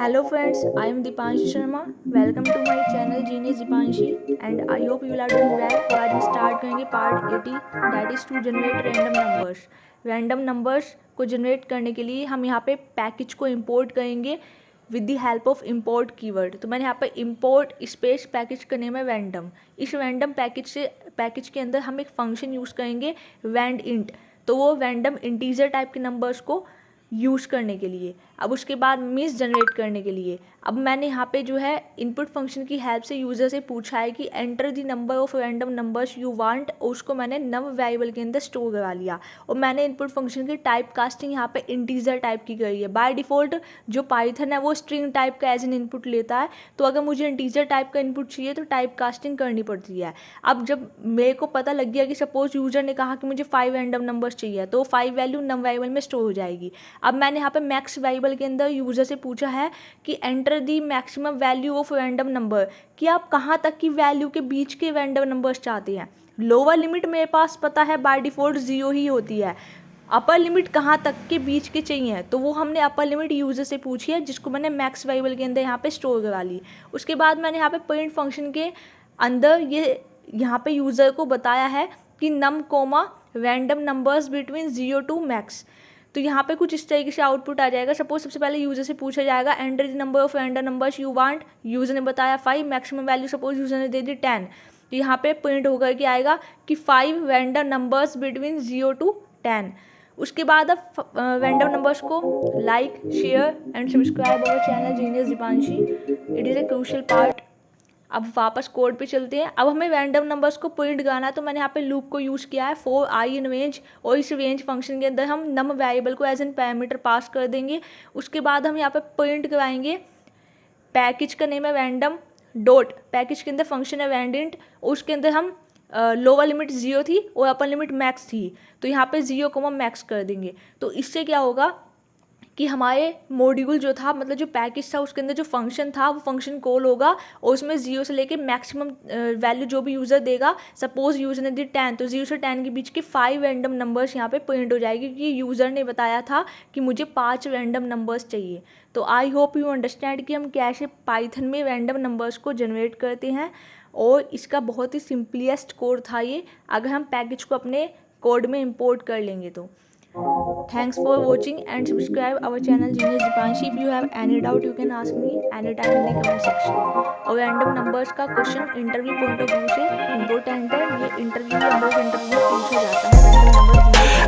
Hello friends, I am Dipanshi Sharma. Welcome to my channel Genius Dipanshi and I hope you are doing well. तो आज हम start करेंगे part 80 that is to generate random numbers. Random numbers को generate करने के लिए हम यहाँ पे पैकेज को इंपोर्ट करेंगे with the help of import keyword. तो मैंने यहाँ पे इंपोर्ट स्पेस पैकेज का नेम है रैंडम। इस रैंडम पैकेज के अंदर हम एक फंक्शन यूज़ करेंगे रैंड इंट। तो वो रैंडम इंटीजर टाइप के नंबर्स को यूज़ करने के लिए, अब उसके बाद मिस जनरेट करने के लिए अब मैंने यहाँ पे जो है इनपुट फंक्शन की हेल्प से यूज़र से पूछा है कि enter the number of random numbers you want, और उसको मैंने नम वेरिएबल के अंदर स्टोर करा लिया। और मैंने इनपुट फंक्शन की टाइप कास्टिंग यहाँ पे इंटीजर टाइप की करी है। बाय डिफ़ॉल्ट जो पाइथन है वो स्ट्रिंग टाइप का एज एन इनपुट लेता है, तो अगर मुझे इंटीजर टाइप का इनपुट चाहिए तो टाइप कास्टिंग करनी पड़ती है। अब जब मेरे को पता लग गया कि सपोज यूज़र ने कहा कि मुझे 5 रैंडम नंबर्स चाहिए, तो 5 वैल्यू नम वेरिएबल में स्टोर हो जाएगी। अब मैंने यहाँ पे मैक्स वेरिएबल के अंदर यूज़र से पूछा है कि enter the maximum value of random number, कि आप कहाँ तक की वैल्यू के बीच के रैंडम नंबर्स चाहते हैं। लोअर लिमिट मेरे पास पता है बाय डिफ़ॉल्ट 0 ही होती है। अपर लिमिट कहाँ तक के बीच के चाहिए, तो वो हमने अपर लिमिट यूज़र से पूछी है, जिसको मैंने मैक्स वेरिएबल के अंदर यहाँ पे स्टोर करा ली। उसके बाद मैंने यहाँ पे प्रिंट फंक्शन के अंदर ये यहाँ पे यूज़र को बताया है कि num comma random numbers between 0 to max. तो यहाँ पे कुछ इस तरीके से आउटपुट आ जाएगा। सपोज सबसे पहले यूज़र से पूछा जाएगा enter the number of random numbers you want, user ने बताया 5, मैक्सिमम वैल्यू सपोज यूज़र ने दे दी 10। तो यहाँ पे प्रिंट होकर के आएगा कि 5 रैंडम नंबर्स बिटवीन 0 टू 10। उसके बाद अब रैंडम नंबर्स को like, share and subscribe our channel genius Deepanshi, it is a crucial part. अब वापस कोड पे चलते हैं। अब हमें रैंडम नंबर्स को प्रिंट करना है, तो मैंने यहाँ पे लूप को यूज़ किया है फॉर आई इन रेंज, और इस रेंज फंक्शन के अंदर हम नम वेरिएबल को एज एन पैरामीटर पास कर देंगे। उसके बाद हम यहाँ पे प्रिंट कराएंगे पैकेज का नेम है रैंडम डॉट, पैकेज के अंदर फंक्शन है रैंडिंट, और उसके अंदर हम लोअर लिमिट 0 थी और अपर लिमिट मैक्स थी, तो यहाँ पे 0 को हम मैक्स कर देंगे। तो इससे क्या होगा कि हमारे मॉड्यूल जो था, मतलब जो पैकेज था, उसके अंदर जो फंक्शन था वो फंक्शन कॉल होगा, और उसमें 0 से लेके मैक्सिमम वैल्यू जो भी यूज़र देगा, सपोज यूज़र ने दी 10, तो 0 से 10 के बीच के 5 रैंडम नंबर्स यहाँ पे प्रिंट हो जाएगी, क्योंकि यूज़र ने बताया था कि मुझे 5 रैंडम नंबर्स चाहिए। तो आई होप यू अंडरस्टैंड कि हम कैसे पाइथन में रैंडम नंबर्स को जनरेट करते हैं, और इसका बहुत ही सिंपलेस्ट कोड था ये, अगर हम पैकेज को अपने कोड में इम्पोर्ट कर लेंगे तो। Thanks for watching and subscribe our channel Genius Dipanshi. If you have any doubt, you can ask me anytime in the comment section. और रैंडम नंबर्स का question interview point of view से important है। ये interview या mock interview पूछा जाता है random number